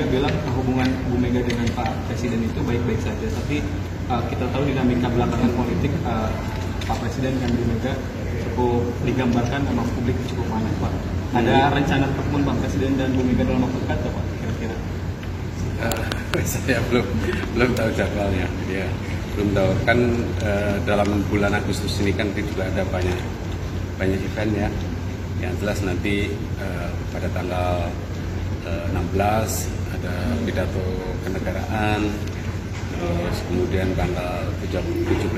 Mega bilang hubungan Bu Mega dengan Pak Presiden itu baik-baik saja, tapi kita tahu dinamika belakangan politik Pak Presiden dan Bu Mega cukup digambarkan sama publik cukup panas, Pak. Ada rencana pertemuan Pak Presiden dan Bu Mega dalam waktu dekat, Pak, kira-kira? Saya belum tahu jadwalnya, ya belum tahu kan. Dalam bulan Agustus ini kan juga ada banyak event ya. Yang jelas nanti pada tanggal 16 ada pidato kenegaraan, terus kemudian tanggal 17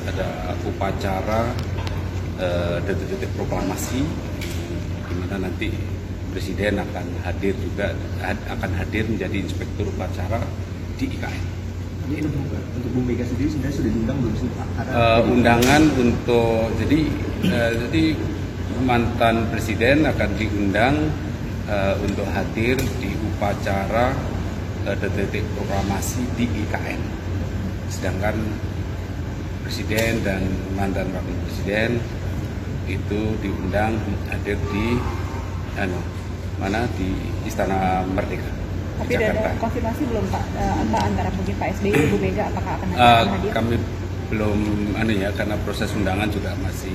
ada upacara detik-detik proklamasi, di mana nanti Presiden akan hadir menjadi inspektur upacara di IKN. Ini untuk Bu Mega sendiri sebenarnya sudah diundang belum sih, Pak? Undangan untuk jadi mantan Presiden akan diundang untuk hadir di upacara detik proklamasi di IKN. Sedangkan Presiden dan mantan Wakil Presiden itu diundang hadir di di Istana Merdeka. Tapi ada konfirmasi belum Pak, antara mungkin Pak SBY, Bu Mega apakah akan hadir? Kami belum karena proses undangan juga masih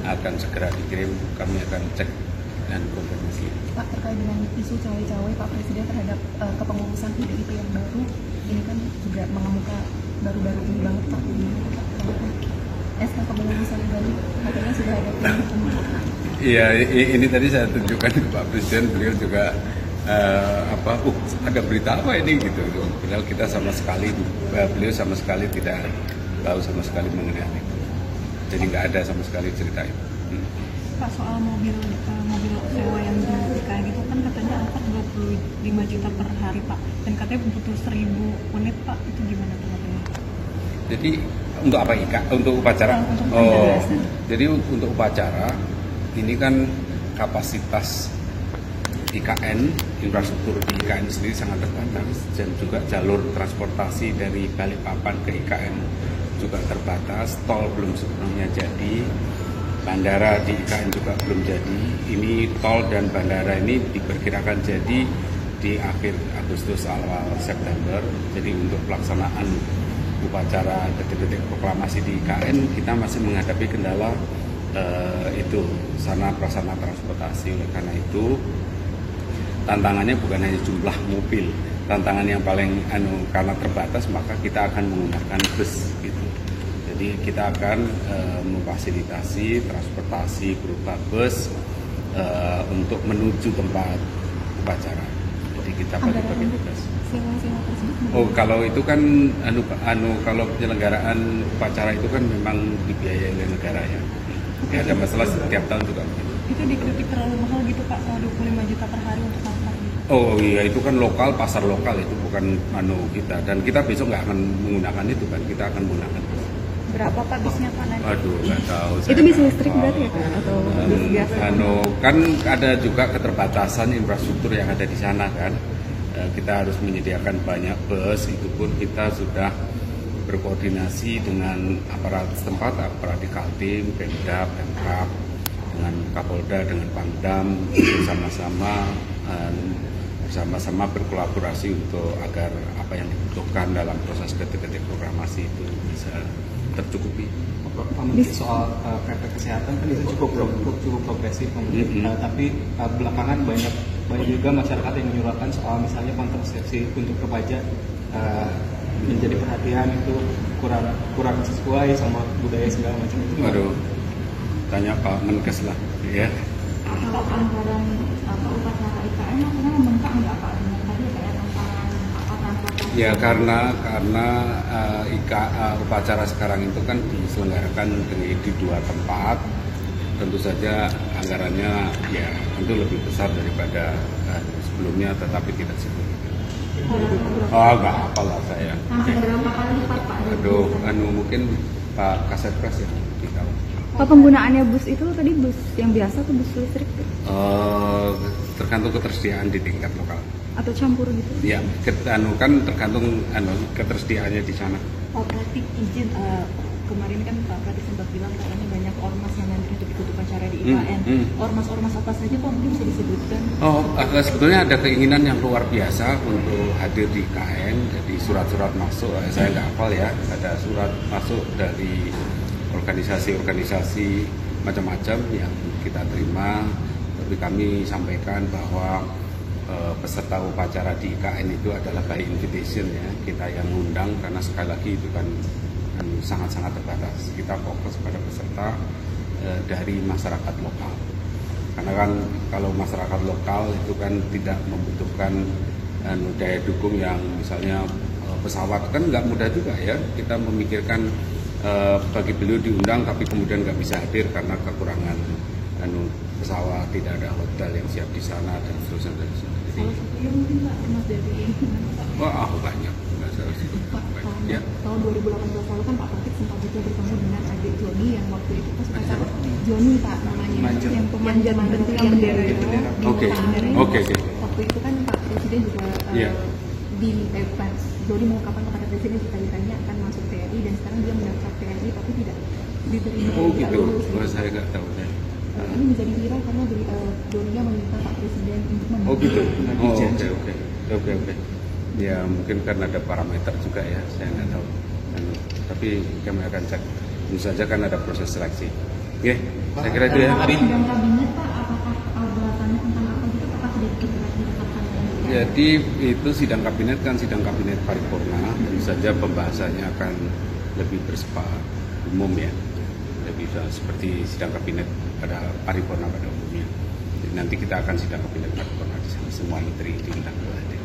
akan segera dikirim. Kami akan cek dan konfirmasi. Pak, terkait dengan isu cawe-cawe Pak Presiden terhadap kepengurusan PDIP yang baru, ini kan juga mengemuka baru-baru ini banget Pak. SK kepengurusan baru katanya sudah ada Iya, ini tadi saya tunjukkan ke Pak Presiden, beliau juga ada berita apa ini gitu. Padahal kita beliau sama sekali tidak tahu sama sekali mengenai itu. Jadi nggak ada sama sekali cerita itu. Pak, soal mobil sewa yang di IKN itu kan katanya angkat 25 juta per hari Pak, dan katanya butuh 1.000 unit Pak, itu gimana Pak? Jadi untuk apa untuk upacara? Jadi untuk upacara ini kan kapasitas IKN, infrastruktur di IKN sendiri sangat terbatas, dan juga jalur transportasi dari Balikpapan ke IKN juga terbatas, tol belum sepenuhnya jadi, bandara di IKN juga belum jadi. Ini tol dan bandara ini diperkirakan jadi di akhir Agustus awal September. Jadi untuk pelaksanaan upacara detik-detik proklamasi di IKN kita masih menghadapi kendala itu sarana prasarana transportasi. Oleh karena itu tantangannya bukan hanya jumlah mobil, tantangan yang paling karena terbatas maka kita akan menggunakan bus gitu. Jadi kita akan memfasilitasi transportasi berupa bus untuk menuju tempat upacara. Jadi kita bagi tugas. Kalau itu kan kalau penyelenggaraan upacara itu kan memang dibiayai oleh negara ya. Ya ada masalah setiap tahun juga. Itu dikritik terlalu mahal gitu Pak, 25 juta per hari untuk angkat. Oh iya, itu kan lokal, pasar lokal, itu bukan kita. Dan kita besok nggak akan menggunakan itu kan, kita akan menggunakan. Berapa Pak bisnya Pak nanti? Aduh, nggak tahu. Itu bis listrik berarti ya Pak? Atau bis biasa? Kan ada juga keterbatasan infrastruktur yang ada di sana kan. Kita harus menyediakan banyak bus, itu pun kita sudah berkoordinasi dengan aparat setempat, aparat di Kaltim, Pemda, Pemkab, dengan Kapolda, dengan Pangdam, bersama-sama berkolaborasi untuk agar apa yang dibutuhkan dalam proses detik-detik proklamasi itu bisa tercukupi. Soal protokol kesehatan kan itu cukup progresif, tapi belakangan banyak juga masyarakat yang menyuarakan soal misalnya kontrasepsi untuk remaja menjadi perhatian itu kurang sesuai sama budaya segala macam itu. Waduh, tanya Pak Menkes lah, ya. Kalau anggaran upacara IKN akhirnya membengkak nggak Pak? Tadi kayak tantangan transportasi. Ya karena upacara sekarang itu kan diselenggarakan di dua tempat, tentu saja anggarannya ya tentu lebih besar daripada sebelumnya, tetapi tidak signifikan. Nggak apalah saya. Berapa kali lipat Pak? Aduh, mungkin Pak Kasatgas yang tahu. Pak, penggunaannya bus itu tadi bus yang biasa atau bus listrik? Tergantung ketersediaan di tingkat lokal. Atau campur gitu? Ya, kan tergantung ketersediaannya di sana. Oh, berarti izin kemarin kan Pak Pratik sempat bilang katanya banyak ormas yang nanti untuk ikut upacara di IKN. Ormas-ormas apa saja Pak, mungkin bisa disebutkan? Sebetulnya ada keinginan yang luar biasa untuk hadir di IKN. Jadi surat-surat masuk, saya nggak hafal ya, ada surat masuk dari organisasi-organisasi macam-macam yang kita terima. Tapi kami sampaikan bahwa peserta upacara di IKN itu adalah by invitation ya, kita yang ngundang karena sekali lagi itu kan sangat-sangat terbatas. Kita fokus pada peserta dari masyarakat lokal. Karena kan kalau masyarakat lokal itu kan tidak membutuhkan daya dukung yang misalnya pesawat, kan nggak mudah juga ya. Kita memikirkan bagi beliau diundang tapi kemudian nggak bisa hadir karena kekurangan pesawat, tidak ada hotel yang siap di sana dan seterusnya. Salah satunya mungkin Pak, Mas dari Wah, banyak. Pak, Ya. tahun 2018 lalu kan Pak Pratik sempat juga bertemu dengan adik Joni yang waktu itu pas upacara Joni Pak namanya, Manjat. yang pemanjat yang bendera itu. Oke. Waktu itu kan Pak Presiden juga Joni mengungkapkan kepada Presiden jika ditanya akan masuk TNI, dan sekarang dia mendaftar TNI tapi tidak diterima. Gitu. Saya nggak tahu deh. Ini menjadi viral karena Joninya meminta Pak Presiden untuk gitu. Oke. Ya mungkin karena ada parameter juga ya, saya nggak tahu. Tapi kami akan cek. Tentu saja kan ada proses seleksi. Oke, saya kira itu ya. Sidang kabinet Pak, apakah bahasannya tentang apa gitu? Apakah sudah ditetapkan? Jadi itu sidang kabinet kan sidang kabinet paripurna. Tentu saja pembahasannya akan lebih bersifat umum ya. Lebih seperti sidang kabinet pada paripurna pada umumnya. Jadi nanti kita akan sidang kabinet paripurna di sana, semua menteri diundang.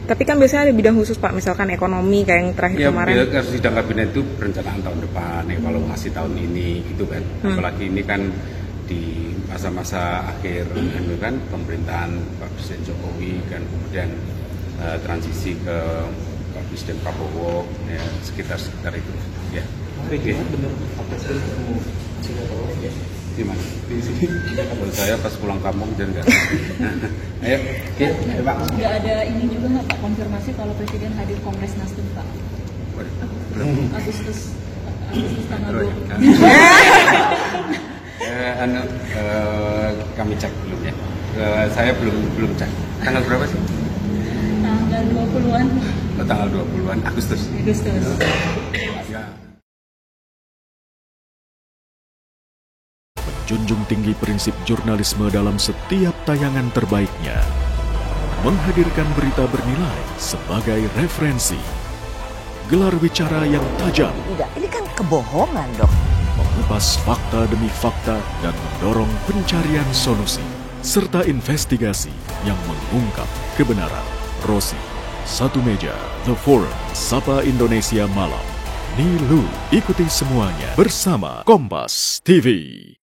Tapi kan biasanya ada bidang khusus Pak, misalkan ekonomi kayak yang terakhir kemarin. Ya, sidang kabinet itu perencanaan tahun depan, evaluasi tahun ini, gitu kan. Apalagi ini kan di masa-masa akhir kan pemerintahan Pak Presiden Jokowi, kan kemudian transisi ke Pak Presiden Prabowo, ya, sekitar itu. Ya. Hari ini benar Pak Presiden ketemu Singapura ya? Di mana? Di sini. Kalau saya pas pulang kampung dan nggak. Ayo, Pak. Nggak ada ini juga nggak Pak, konfirmasi kalau Presiden hadir Kongres Nasdem Pak? Agustus tanggal 20. Kami cek belum ya. Saya belum cek. Tanggal berapa sih? Tanggal 20-an. Tanggal 20-an Agustus. Ya. Junjung tinggi prinsip jurnalisme dalam setiap tayangan terbaiknya. Menghadirkan berita bernilai sebagai referensi. Gelar bicara yang tajam. Tidak, ini kan kebohongan dok. Mengupas fakta demi fakta dan mendorong pencarian solusi. Serta investigasi yang mengungkap kebenaran. Rosi, Satu Meja, The Forum, Sapa Indonesia Malam. Nilu, ikuti semuanya bersama Kompas TV.